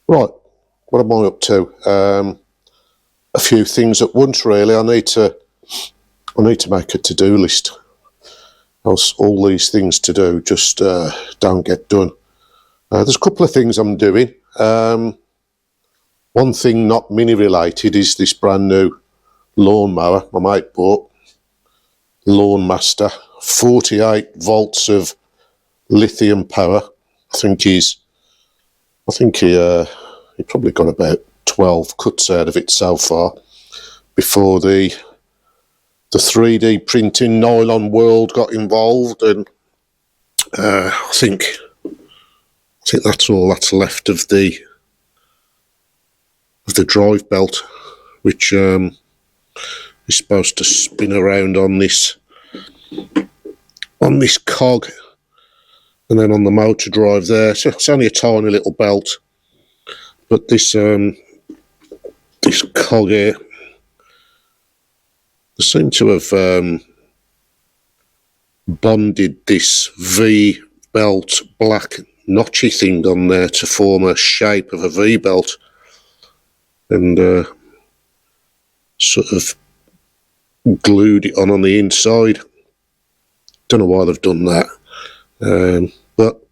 Right, what am I up to? A few things at once, really. I need to make a to-do list. Else all these things to do just don't get done. There's a couple of things I'm doing. One thing not mini related is this brand new lawnmower my mate bought. Lawn Master, 48 volts of lithium power. I think he probably got about 12 cuts out of it so far before the 3D printing nylon world got involved, and I think that's all that's left of the drive belt, which is supposed to spin around on this cog, and then on the motor drive there. So it's only a tiny little belt, but this cog here, they seem to have bonded this V belt black notchy thing on there to form a shape of a V belt, and sort of glued it on the inside. Don't know why they've done that, but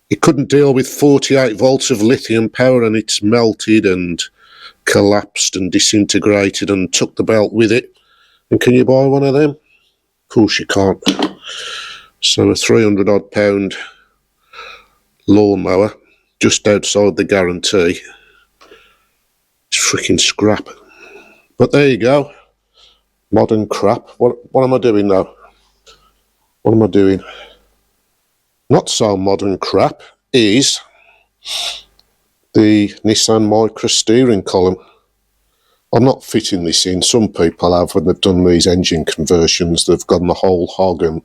it couldn't deal with 48 volts of lithium power, and it's melted and collapsed and disintegrated and took the belt with it. And can you buy one of them? Of course you can't. So a 300 odd pound lawnmower just outside the guarantee. It's freaking scrap. But there you go. Modern crap. What am I doing now? What am I doing? Not so modern crap is the Nissan Micra steering column. I'm not fitting this in. Some people have, when they've done these engine conversions, they've gone the whole hog and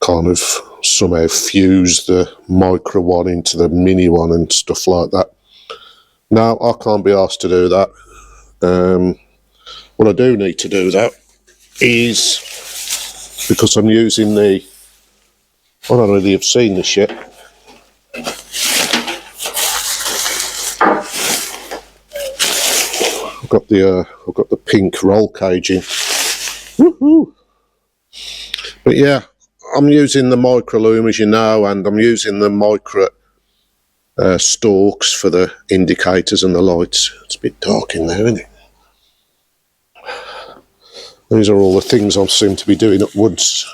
kind of somehow fused the Micra one into the mini one and stuff like that. Now, I can't be asked to do that. What I do need to do that is, because I'm using the, I don't really have seen this yet. I've got the pink roll cage in. Woohoo! But yeah, I'm using the Micra loom, as you know, and I'm using the Micra stalks for the indicators and the lights. It's a bit dark in there, isn't it? These are all the things I seem to be doing at once.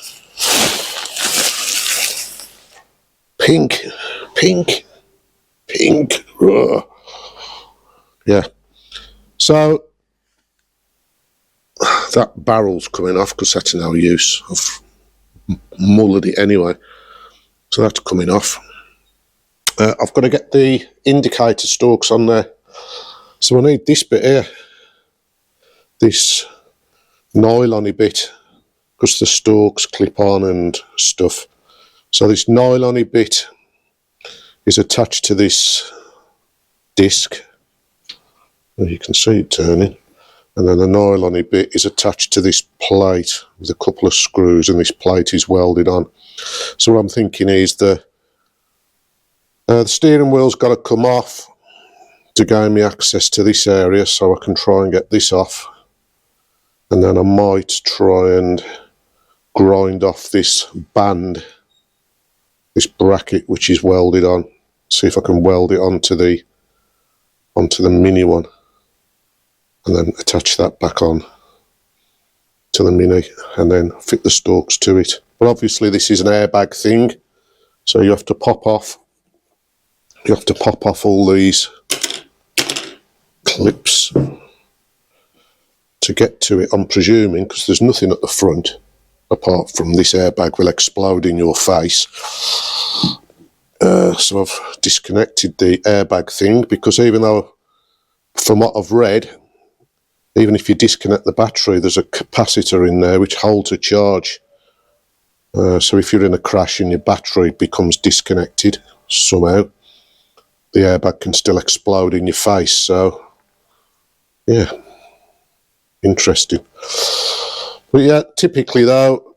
Pink, pink, pink. Ugh. Yeah. So that barrel's coming off because that's no use. I've mullered it anyway. So that's coming off. I've got to get the indicator stalks on there. So I need this bit here. This nylon-y bit, because the stalks clip on and stuff. So this nylon-y bit is attached to this disc. You can see it turning, and then the nylon-y bit is attached to this plate with a couple of screws, and this plate is welded on. So what I'm thinking is the steering wheel's got to come off to gain me access to this area, so I can try and get this off, and then I might try and grind off this band, this bracket which is welded on. See if I can weld it onto the mini one, and then attach that back on to the mini, and then fit the stalks to it. But obviously this is an airbag thing, so you have to pop off all these clips to get to it, I'm presuming, because there's nothing at the front apart from this airbag will explode in your face. So I've disconnected the airbag thing, because even though, from what I've read, even if you disconnect the battery, there's a capacitor in there which holds a charge. So if you're in a crash and your battery becomes disconnected somehow, the airbag can still explode in your face. So yeah, interesting. But yeah, typically though,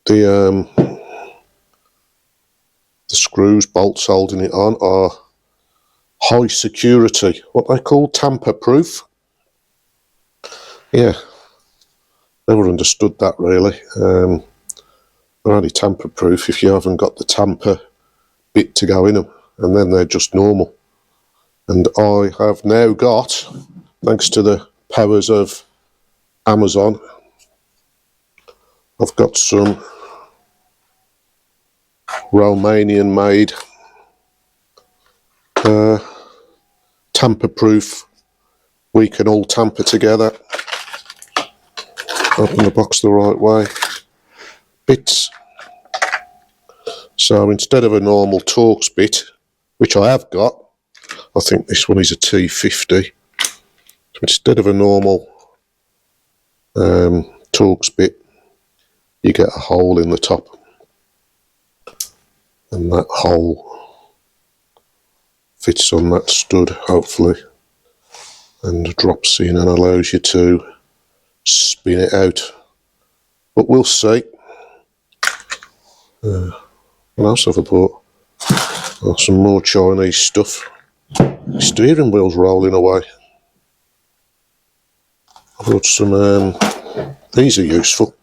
The screws, bolts holding it on are high security, what they call tamper proof. Yeah, never understood that really. They're only tamper proof if you haven't got the tamper bit to go in them, and then they're just normal. And I have now got, thanks to the powers of Amazon, I've got some Romanian made tamper proof, we can all tamper together, open the box the right way, bits. So instead of a normal Torx bit, which I have got, I think this one is a T50, so instead of a normal Torx bit, you get a hole in the top, and that hole fits on that stud hopefully and drops in and allows you to spin it out, but we'll see. What else have I bought? Oh, some more Chinese stuff. The steering wheel's rolling away. I bought some, these are useful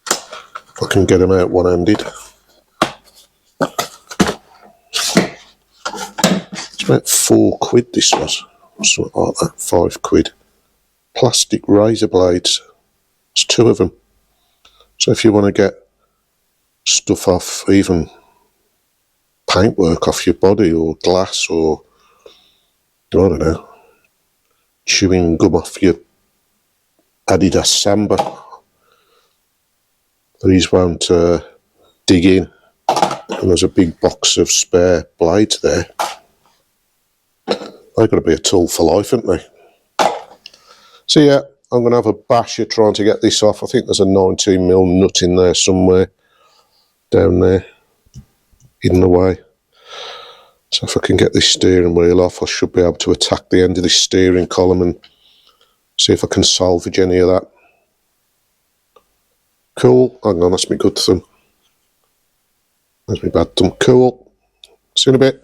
if I can get them out one-handed. About £4 this was, or something like that, £5. Plastic razor blades, there's 2 of them. So if you want to get stuff off, even paintwork off your body, or glass, or I don't know, chewing gum off your Adidas Samba, these won't dig in, and there's a big box of spare blades there. They've got to be a tool for life, haven't they? So yeah, I'm going to have a basher trying to get this off. I think there's a 19mm nut in there somewhere, down there, hidden away. So if I can get this steering wheel off, I should be able to attack the end of this steering column and see if I can salvage any of that. Cool. Hang on, that's my good thumb. That's my bad thumb. Cool. See you in a bit.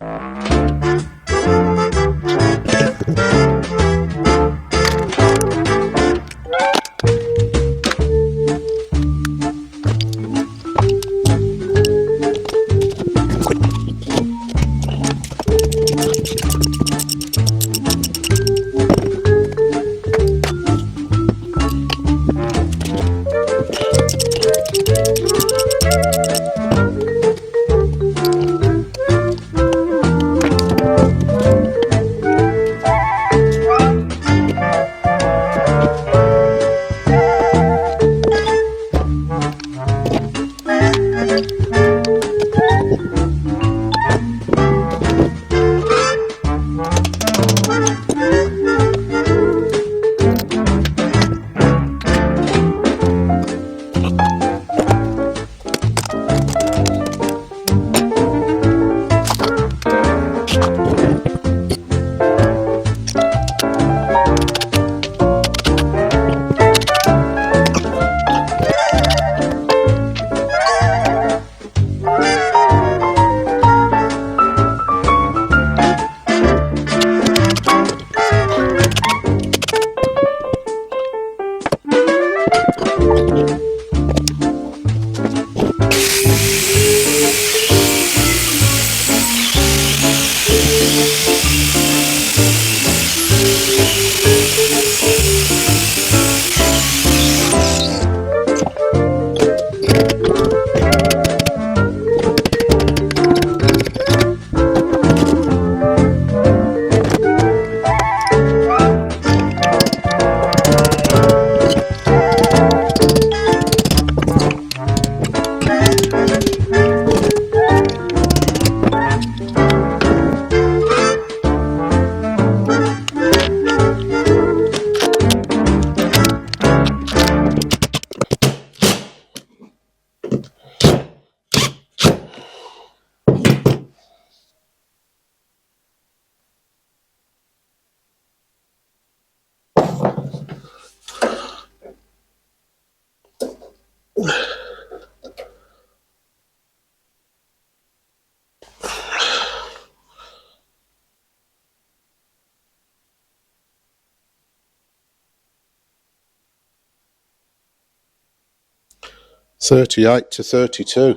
38 to 32.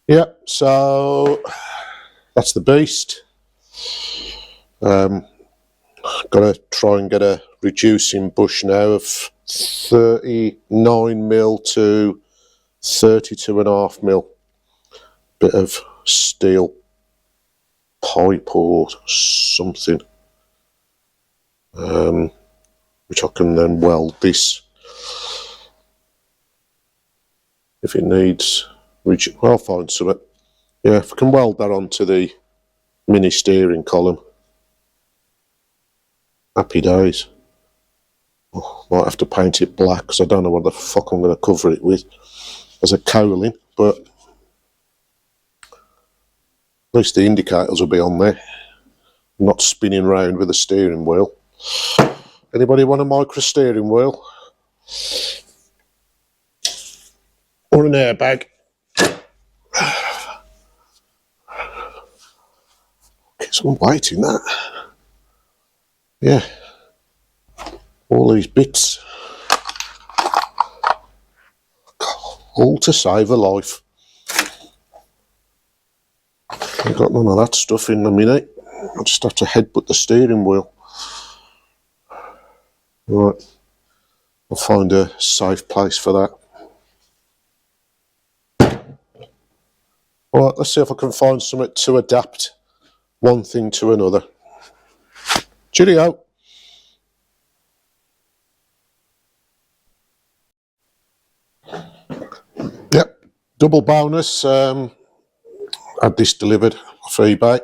Yeah, so that's the beast. Got to try and get a reducing bush now of 39mm to 32.5mm. Bit of steel pipe or something, which I can then weld this if it needs. I'll find something. Yeah, if I can weld that onto the mini steering column, happy days. Oh, might have to paint it black because I don't know what the fuck I'm going to cover it with as a cowling, but at least the indicators will be on there. I'm not spinning round with a steering wheel. Anybody want a Micra steering wheel? Or an airbag? Get some weight in that. Yeah. All these bits. All to save a life. Ain't got none of that stuff in the minute. I just have to headbutt the steering wheel. Right. I'll find a safe place for that. Alright, let's see if I can find something to adapt one thing to another. Cheerio! Yep, double bonus. Had this delivered off eBay.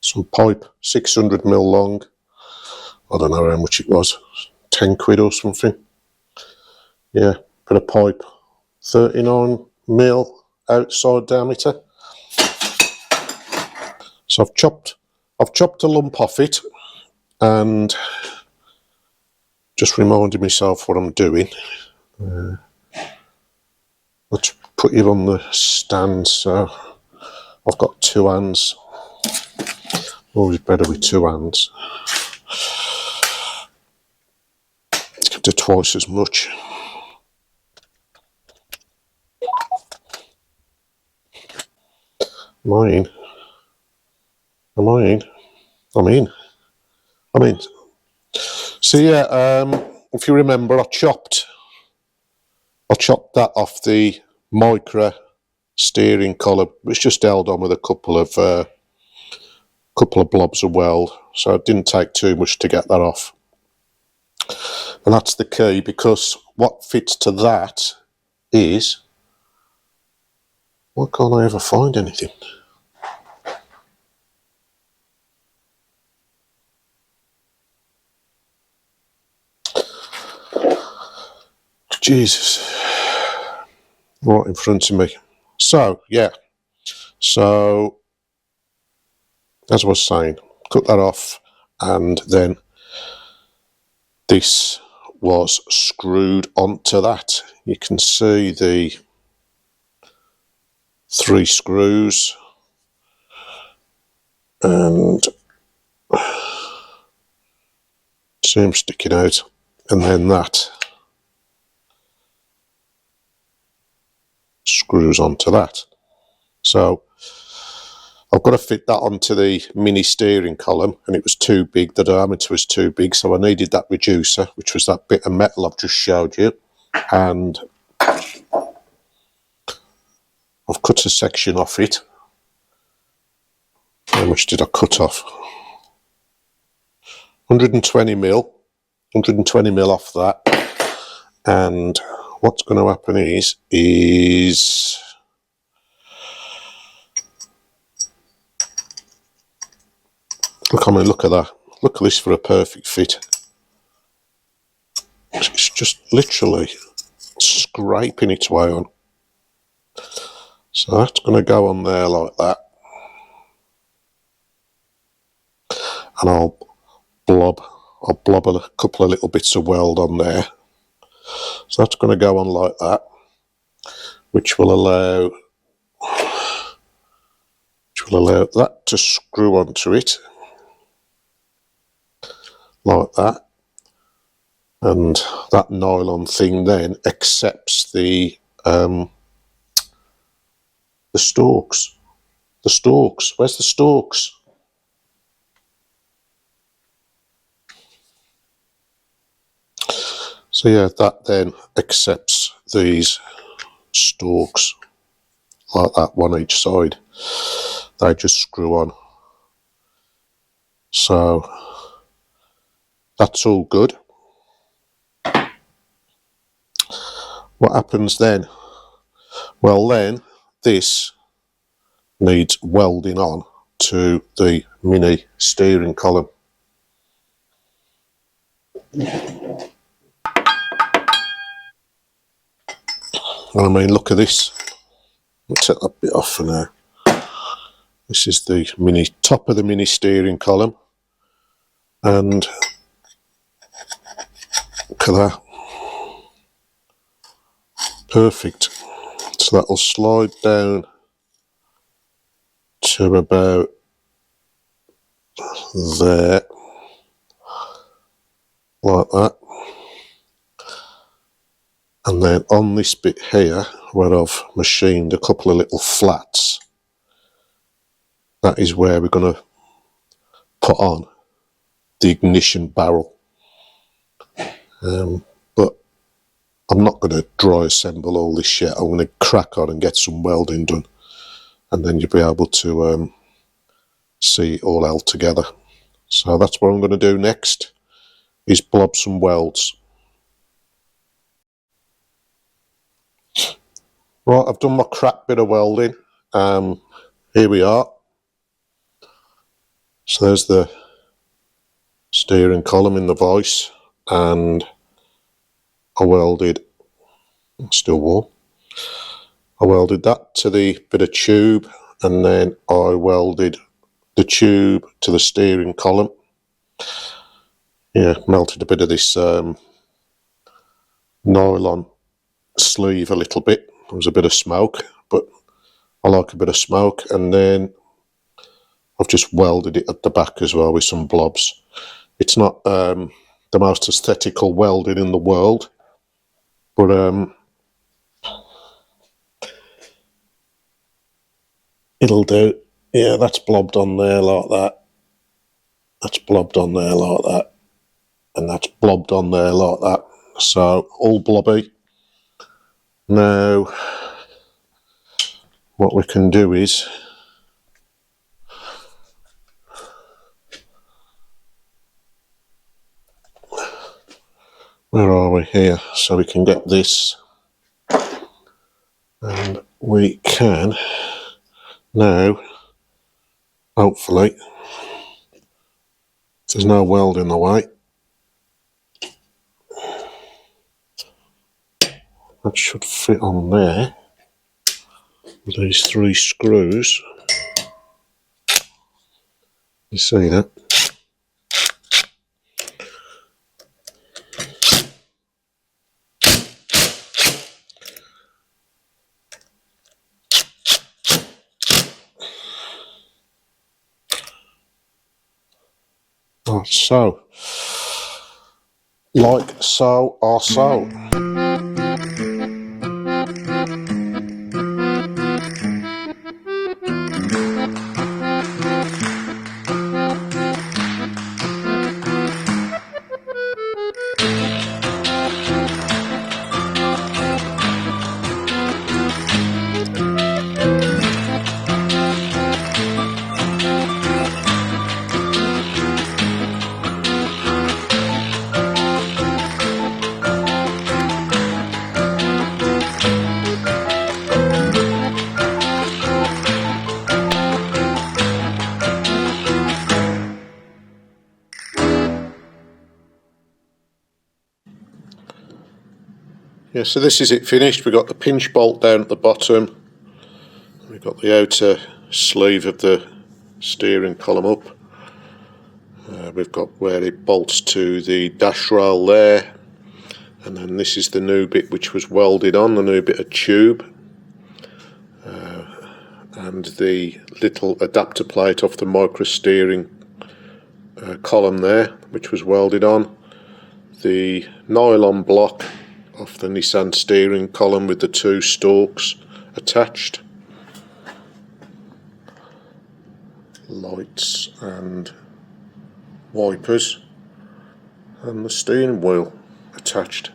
Some pipe, 600mm long. I don't know how much it was, 10 quid or something. Yeah, bit of pipe, 39mm outside diameter. So I've chopped a lump off it and just reminded myself what I'm doing. Let's put it on the stand so I've got two hands. Always better with two hands. Do twice as much. Am I in? Am I in? I'm in. I'm in. So yeah, if you remember, I chopped that off the Micra steering column. It's just held on with a couple of blobs of weld, so it didn't take too much to get that off. And that's the key, because what fits to that is, why can't I ever find anything? Jesus. Right in front of me. So, yeah. So, as I was saying, cut that off, and then this was screwed onto that. You can see the 3 screws, and see them sticking out, and then that screws onto that. So I've got to fit that onto the mini steering column, and it was too big, the diameter was too big, so I needed that reducer, which was that bit of metal I've just showed you, and I've cut a section off it. How much did I cut off? 120mm off that, and what's going to happen is look at that. Look at this for a perfect fit. It's just literally scraping its way on. So that's going to go on there like that. And I'll blob a couple of little bits of weld on there. So that's going to go on like that, which will allow that to screw onto it. like that, and that nylon thing then accepts the stalks. The stalks. Where's the stalks? So yeah, that then accepts these stalks like that, one each side. They just screw on. So that's all good. What happens then? Well, then this needs welding on to the mini steering column. I mean, look at this. We'll take that bit off for now. This is the top of the mini steering column, and look at that. Perfect. So that'll slide down to about there, like that. And then on this bit here, where I've machined a couple of little flats, that is where we're going to put on the ignition barrel. But I'm not going to dry assemble all this shit. I'm going to crack on and get some welding done, and then you'll be able to see it all held together. So that's what I'm going to do next, is blob some welds. Right, I've done my crap bit of welding. Here we are. So there's the steering column in the vise, and I welded, still warm, I welded that to the bit of tube, and then I welded the tube to the steering column. Yeah, melted a bit of this nylon sleeve a little bit. There was a bit of smoke, but I like a bit of smoke. And then I've just welded it at the back as well with some blobs. It's not the most aesthetical welding in the world, but it'll do. Yeah, that's blobbed on there like that. That's blobbed on there like that. And that's blobbed on there like that. So all blobby. Now, what we can do is where are we here? So we can get this, and we can now, hopefully, there's no weld in the way. That should fit on there with these 3 screws. You see that? Like so. Like so or so. Yeah, so this is it finished. We've got the pinch bolt down at the bottom. We've got the outer sleeve of the steering column up. We've got where it bolts to the dash rail there. And then this is the new bit which was welded on, the new bit of tube. And the little adapter plate off the Micra steering column there, which was welded on, the nylon block off the Nissan steering column with the 2 stalks attached, lights and wipers, and the steering wheel attached.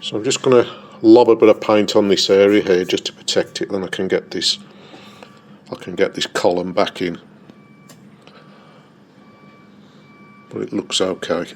So I'm just going to lob a bit of paint on this area here just to protect it, then I can get this column back in. But it looks okay.